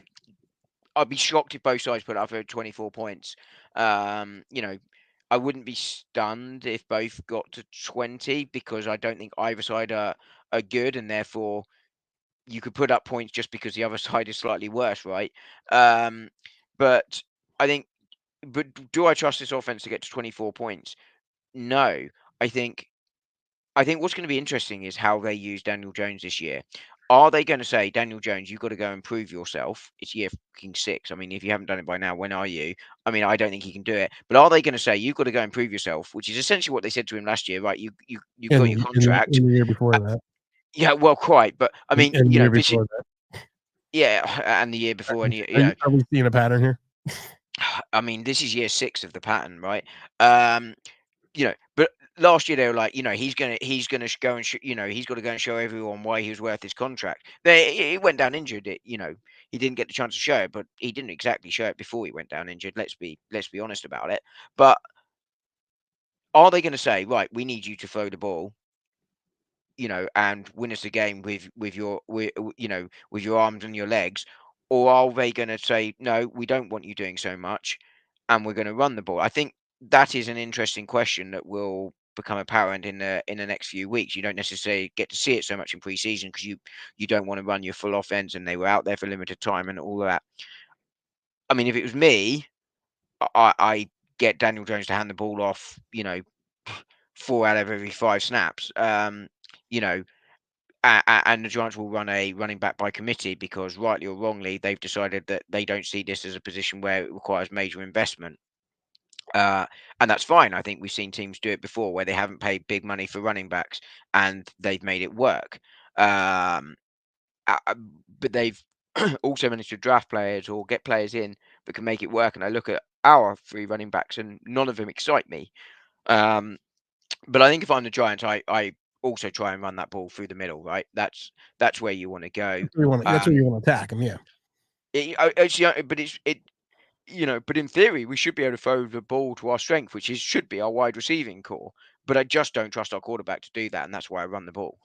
I'd be shocked if both sides put up for 24 points. I wouldn't be stunned if both got to 20, because I don't think either side are good, and therefore you could put up points just because the other side is slightly worse, right? But do I trust this offense to get to 24 points? No. I think what's going to be interesting is how they use Daniel Jones this year. Are they going to say, Daniel Jones, you've got to go and prove yourself? It's year fucking 6. I mean, if you haven't done it by now, when are you? I mean, I don't think he can do it. But are they going to say, you've got to go and prove yourself? Which is essentially what they said to him last year, right? You've got your contract. In the year before that. Yeah, well, quite. But I mean, and you know, and the year before, and are we seeing a pattern here? I mean, this is year 6 of the pattern, right? But last year they were like, he's gonna go and he's got to go and show everyone why he was worth his contract. He went down injured. He didn't get the chance to show it, but he didn't exactly show it before he went down injured. Let's be honest about it. But are they going to say, right, we need you to throw the ball, and win us the game with your arms and your legs, or are they going to say, no, we don't want you doing so much, and we're going to run the ball? I think that is an interesting question that will become apparent in the next few weeks. You don't necessarily get to see it so much in preseason because you don't want to run your full offense, and they were out there for limited time and all of that. I mean, if it was me, I get Daniel Jones to hand the ball off, 4 out of every 5 snaps. and the Giants will run a running back by committee because, rightly or wrongly, they've decided that they don't see this as a position where it requires major investment. And that's fine. I think we've seen teams do it before where they haven't paid big money for running backs and they've made it work. Um, but they've also managed to draft players or get players in that can make it work. And I look at our 3 running backs and none of them excite me. But I think if I'm the Giants, I also try and run that ball through the middle, right? That's where you want to go. That's where you want to attack them, yeah. But in theory, we should be able to throw the ball to our strength, which should be our wide receiving core. But I just don't trust our quarterback to do that, and that's why I run the ball.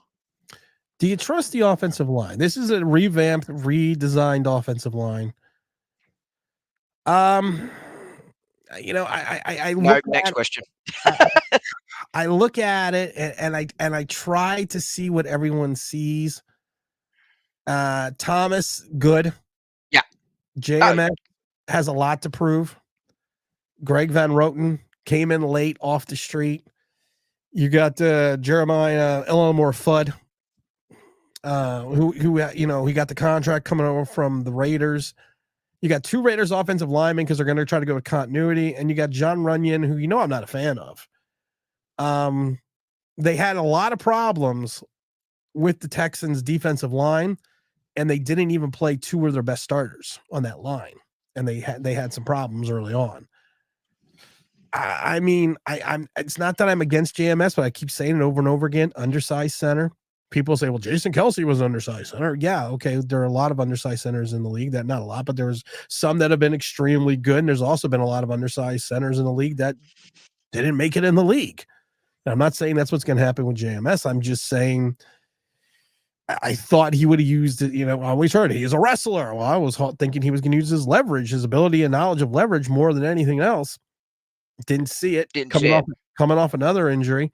Do you trust the offensive line? This is a revamped, redesigned offensive line. I look. Next question. I look at it and I try to see what everyone sees. Thomas, good. Yeah. JMS has a lot to prove. Greg Van Roten came in late off the street. You got Jeremiah Elmore Fudd, who he got the contract coming over from the Raiders. You got 2 Raiders offensive linemen because they're going to try to go with continuity, and you got John Runyon, who I'm not a fan of. They had a lot of problems with the Texans' defensive line, and they didn't even play 2 of their best starters on that line, and they had some problems early on. I'm it's not that I'm against JMS, but I keep saying it over and over again. Undersized center. People say, well, Jason Kelce was an undersized center. Yeah, okay. There are a lot of undersized centers in the league. That not a lot, but there was some that have been extremely good. And there's also been a lot of undersized centers in the league that didn't make it in the league. And I'm not saying that's what's going to happen with JMS. I'm just saying I thought he would have used it. I always heard he's a wrestler. Well, I was thinking he was going to use his leverage, his ability and knowledge of leverage more than anything else. Didn't see it. Coming off another injury.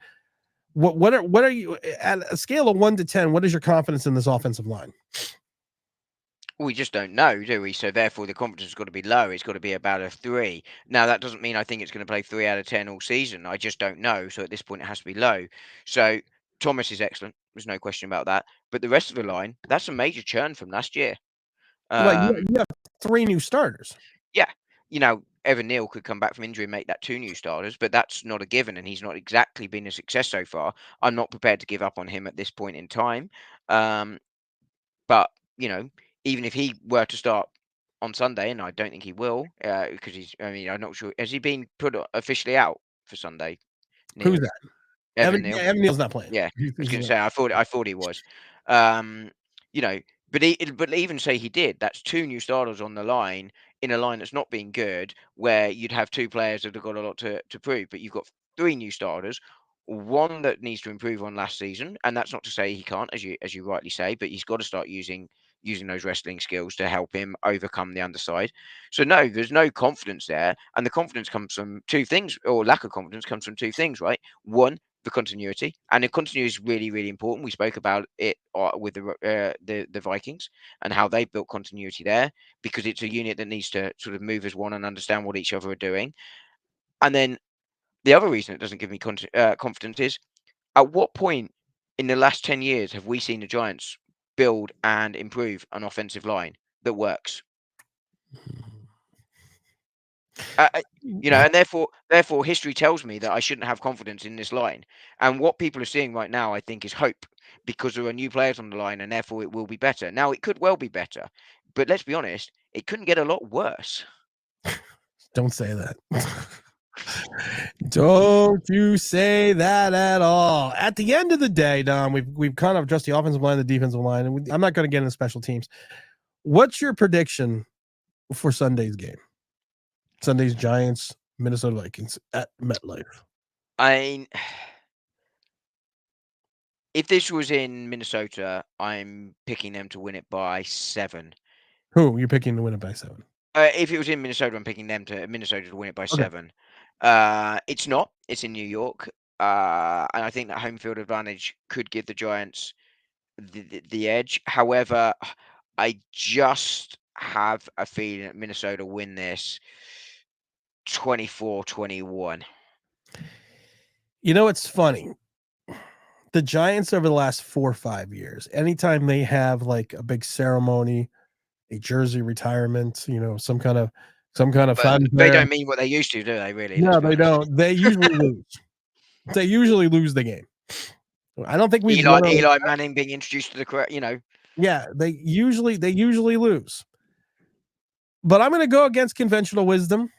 What are you at a scale of 1 to 10? What is your confidence in this offensive line? We just don't know, do we? So therefore, the confidence has got to be low. It's got to be about a 3. Now that doesn't mean I think it's going to play 3 out of 10 all season. I just don't know. So at this point, it has to be low. So Thomas is excellent. There's no question about that. But the rest of the line, that's a major churn from last year. You have 3 new starters. Yeah, Evan Neal could come back from injury and make that 2 new starters, but that's not a given, and he's not exactly been a success so far. I'm not prepared to give up on him at this point in time. But even if he were to start on Sunday, and I don't think he will, because I'm not sure. Has he been put officially out for Sunday? Neal? Who's that? Evan Neal. Evan Neal's not playing. Yeah, I was going to say. I thought he was. But even say he did, that's 2 new starters on the line in a line that's not been good, where you'd have 2 players that have got a lot to prove, but you've got 3 new starters, 1 that needs to improve on last season, and that's not to say he can't, as you rightly say, but he's got to start using those wrestling skills to help him overcome the underside. So no, there's no confidence there, and the confidence comes from 2 things, or lack of confidence comes from 2 things, right? 1, the continuity, and the continuity is really, really important. We spoke about it with the Vikings and how they built continuity there, because it's a unit that needs to sort of move as one and understand what each other are doing. And then the other reason it doesn't give me confidence is, at what point in the last 10 years have we seen the Giants build and improve an offensive line that works? And therefore, history tells me that I shouldn't have confidence in this line. And what people are seeing right now, I think, is hope, because there are new players on the line, and therefore it will be better. Now, it could well be better, but let's be honest, it couldn't get a lot worse. Don't say that. Don't you say that at all. At the end of the day, Dom, we've kind of addressed the offensive line, the defensive line, and I'm not going to get into special teams. What's your prediction for Sunday's game? Sunday's Giants, Minnesota Vikings at MetLife. If this was in Minnesota, I'm picking them to win it by 7. Who you're picking to win it by 7? If it was in Minnesota, I'm picking Minnesota to win it by 7. It's not. It's in New York, and I think that home field advantage could give the Giants the edge. However, I just have a feeling that Minnesota win this 24-21. It's funny. the Giants over the last 4 or 5 years, anytime they have like a big ceremony, a jersey retirement, some kind of They don't mean what they used to, do they? Really? No, they don't. They usually lose. They usually lose the game. I don't think we've Eli Manning being introduced to the correct, Yeah, they usually lose. But I'm going to go against conventional wisdom.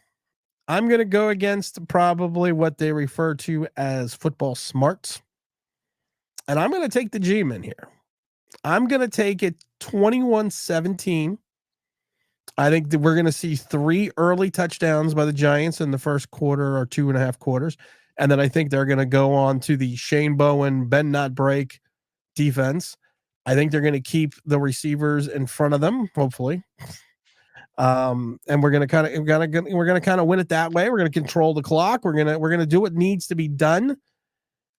I'm going to go against probably what they refer to as football smarts. And I'm going to take the G-men here. I'm going to take it 21-17. I think that we're going to see 3 early touchdowns by the Giants in the first quarter or 2.5 quarters. And then I think they're going to go on to the Shane Bowen, bend not break defense. I think they're going to keep the receivers in front of them, hopefully. And we're going to kind of win it that way. We're going to control the clock. We're going to do what needs to be done.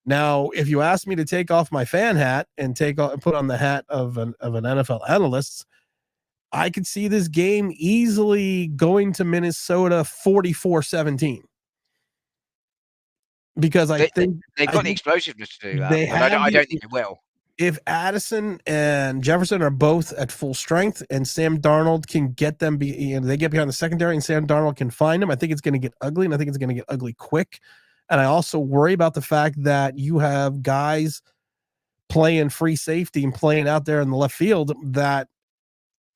Now, if you ask me to take off my fan hat and put on the hat of an NFL analyst, I could see this game easily going to Minnesota 44-17. Because I think they've got the explosiveness to do that. I don't think they will. If Addison and Jefferson are both at full strength and Sam Darnold can get them, they get behind the secondary and Sam Darnold can find them, I think it's going to get ugly, and I think it's going to get ugly quick. And I also worry about the fact that you have guys playing free safety and playing out there in the left field that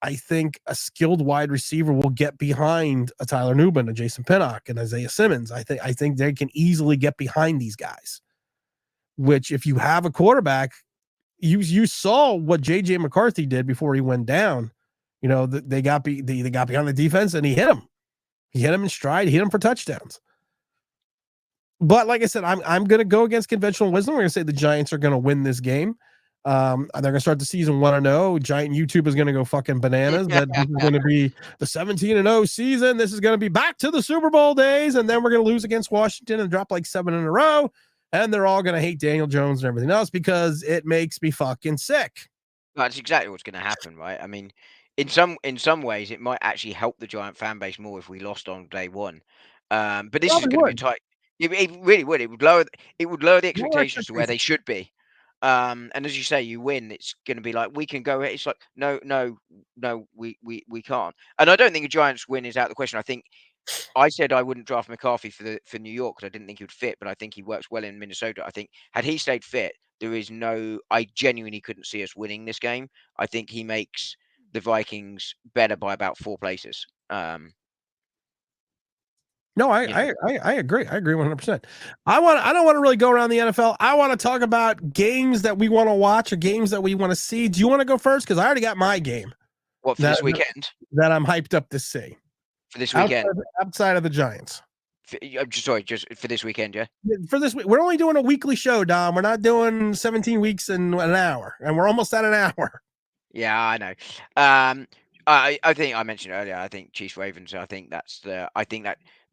I think a skilled wide receiver will get behind a Tyler Nubin, a Jason Pinnock, and Isaiah Simmons. I think they can easily get behind these guys, which if you have a quarterback, you saw what JJ McCarthy did before he went down. They got behind the defense and he hit him. He hit him in stride. He hit him for touchdowns. But like I said, I'm going to go against conventional wisdom. We're going to say the Giants are going to win this game. They're going to start the season 1-0. Giant YouTube is going to go fucking bananas. That this is going to be the 17-0 season. This is going to be back to the Super Bowl days, and then we're going to lose against Washington and drop like 7 in a row. And they're all going to hate Daniel Jones and everything else because it makes me fucking sick. That's exactly what's going to happen, right? I mean, in some ways, it might actually help the Giant fan base more if we lost on day one. But this is going to be a tight. It really would. It would lower the expectations to where they should be. And as you say, you win. It's going to be like we can go. It's like no, we can't. And I don't think a Giants win is out of the question. I think I said I wouldn't draft McCarthy for New York because I didn't think he would fit, but I think he works well in Minnesota. I think had he stayed fit, I genuinely couldn't see us winning this game. I think he makes the Vikings better by about 4 places. No, I agree. I agree 100%. I don't want to really go around the NFL. I want to talk about games that we want to watch or games that we want to see. Do you want to go first? Because I already got my game. What, for this weekend? That I'm hyped up to see. For this weekend? Outside of the Giants. Just for this weekend, yeah? For this week. We're only doing a weekly show, Dom. We're not doing 17 weeks in an hour. And we're almost at an hour. Yeah, I know. I think I mentioned earlier, I think Chiefs Ravens, I think that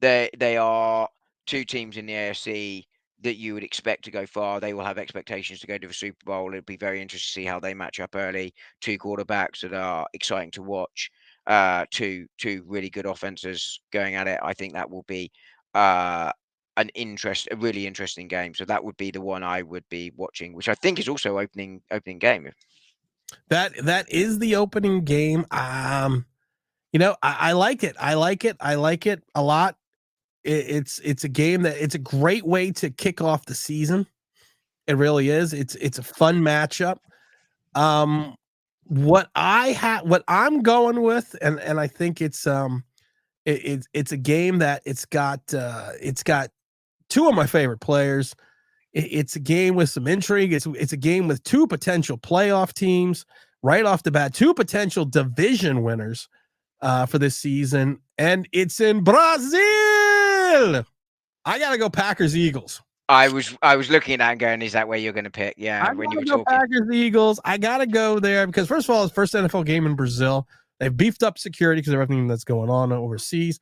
they are 2 teams in the AFC that you would expect to go far. They will have expectations to go to the Super Bowl. It'll be very interesting to see how they match up early. 2 quarterbacks that are exciting to watch. Two really good offenses going at it. I think that will be a really interesting game. So that would be the one I would be watching, which I think is also opening game. That is the opening game. I like it. I like it a lot. It's a game that it's a great way to kick off the season. It really is. It's a fun matchup. What I'm going with, and I think it's a game that it's got 2 of my favorite players. It's a game with some intrigue. It's a game with 2 potential playoff teams right off the bat, 2 potential division winners for this season, and it's in Brazil. I gotta go Packers Eagles. I was looking at that and going, is that where you're going to pick? Yeah, when you were talking. Packers Eagles. I gotta go there because first of all, it's first NFL game in Brazil. They've beefed up security because of everything that's going on overseas.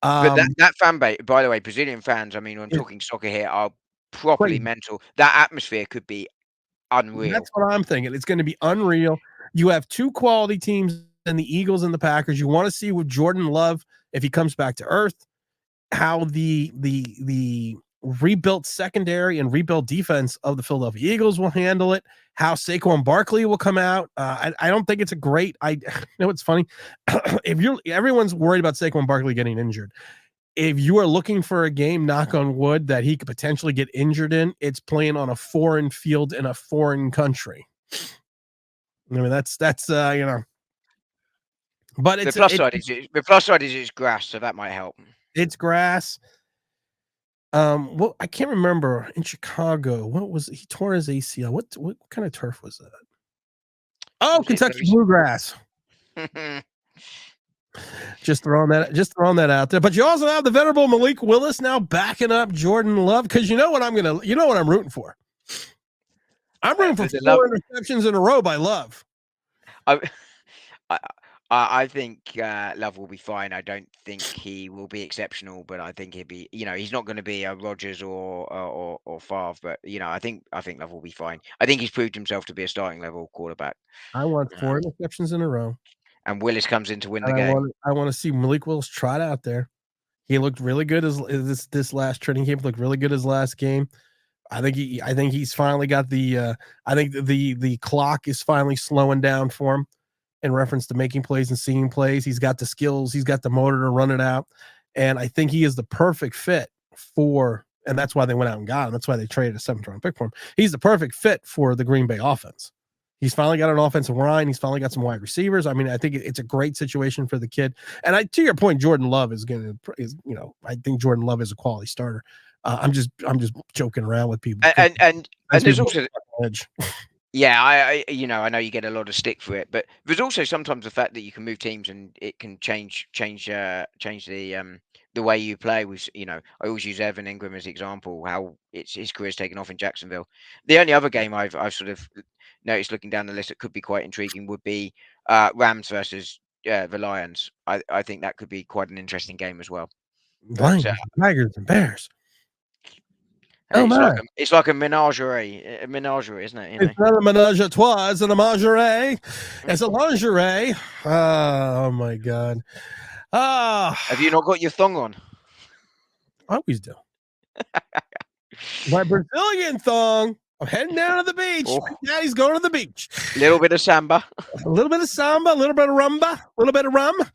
But that fan base, by the way, Brazilian fans. I mean, when talking soccer here, are properly mental. That atmosphere could be unreal. That's what I'm thinking. It's going to be unreal. You have 2 quality teams in the Eagles and the Packers. You want to see with Jordan Love, if he comes back to earth, how the rebuilt secondary and rebuilt defense of the Philadelphia Eagles will handle it. How Saquon Barkley will come out. I don't think it's a great. You know, it's funny. If everyone's worried about Saquon Barkley getting injured. If you are looking for a game, knock on wood, that he could potentially get injured in, it's playing on a foreign field in a foreign country. I mean, that's you know. But the plus side is it's grass, so that might help. It's grass. Well, I can't remember in Chicago. What was he tore his ACL? What kind of turf was that? Oh, Kentucky bluegrass. Just throwing that out there. But you also have the venerable Malik Willis now backing up Jordan Love, because you know what I'm rooting for. I'm rooting for 4 interceptions in a row by Love. I think Love will be fine. I don't think he will be exceptional, but I think he'll be. You know, he's not going to be a Rodgers or Favre, but you know, I think Love will be fine. I think he's proved himself to be a starting level quarterback. I want 4 interceptions in a row, and Willis comes in to win the game. I want to see Malik Willis trot out there. He looked really good as this last training camp. Looked really good his last game. I think he's finally got the. I think the clock is finally slowing down for him. In reference to making plays and seeing plays, he's got the skills, he's got the motor to run it out, and I think he is the perfect fit for. And that's why they went out and got him. That's why they traded a 7th-round pick for him. He's the perfect fit for the Green Bay offense. He's finally got an offensive line. He's finally got some wide receivers. I mean, I think it's a great situation for the kid. And to your point, Jordan Love is I think Jordan Love is a quality starter. I'm just joking around with people. And there's also edge. Yeah, I know you get a lot of stick for it, but there's also sometimes the fact that you can move teams and it can change the way you play. With I always use Evan Ingram as an example, how his career's taken off in Jacksonville. The only other game I've sort of noticed looking down the list that could be quite intriguing would be Rams versus the Lions. I think that could be quite an interesting game as well. Lions, Tigers, and Bears. It's like a menagerie, isn't it? You know? It's not a menage a trois, it's a lingerie. It's a lingerie. Oh my God. Have you not got your thong on? I always do. My Brazilian thong. I'm heading down to the beach. Oh. Daddy's going to the beach. A little bit of samba. A little bit of samba, a little bit of rumba, a little bit of rum, a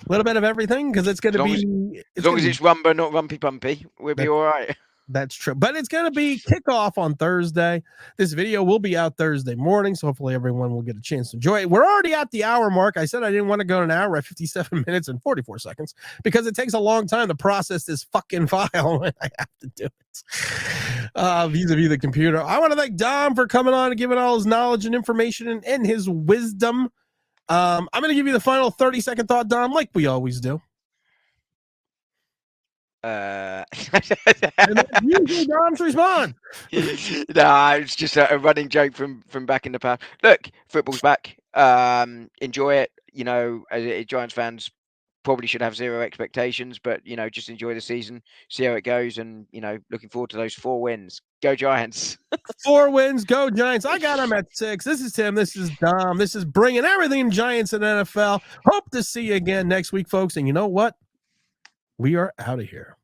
little bit of everything, because it's going to be. As long as it's rumba, not rumpy pumpy, we'll be all right. That's true. But it's going to be kickoff on Thursday. This video will be out Thursday morning, so hopefully everyone will get a chance to enjoy it. We're already at the hour mark. I said I didn't want to go an hour at 57 minutes and 44 seconds because it takes a long time to process this fucking file when I have to do it vis-a-vis the computer. I want to thank Dom for coming on and giving all his knowledge and information and his wisdom. I'm going to give you the final 30-second thought, Dom, like we always do. And usually Dom's response. Nah, it's just a running joke from back in the past. Look, football's back. Enjoy it. You know, as Giants fans probably should have zero expectations, but just enjoy the season, see how it goes, and looking forward to those 4 wins. Go Giants! 4 wins, go Giants! I got them at 6. This is Tim. This is Dom. This is bringing everything Giants and NFL. Hope to see you again next week, folks. And you know what? We are out of here.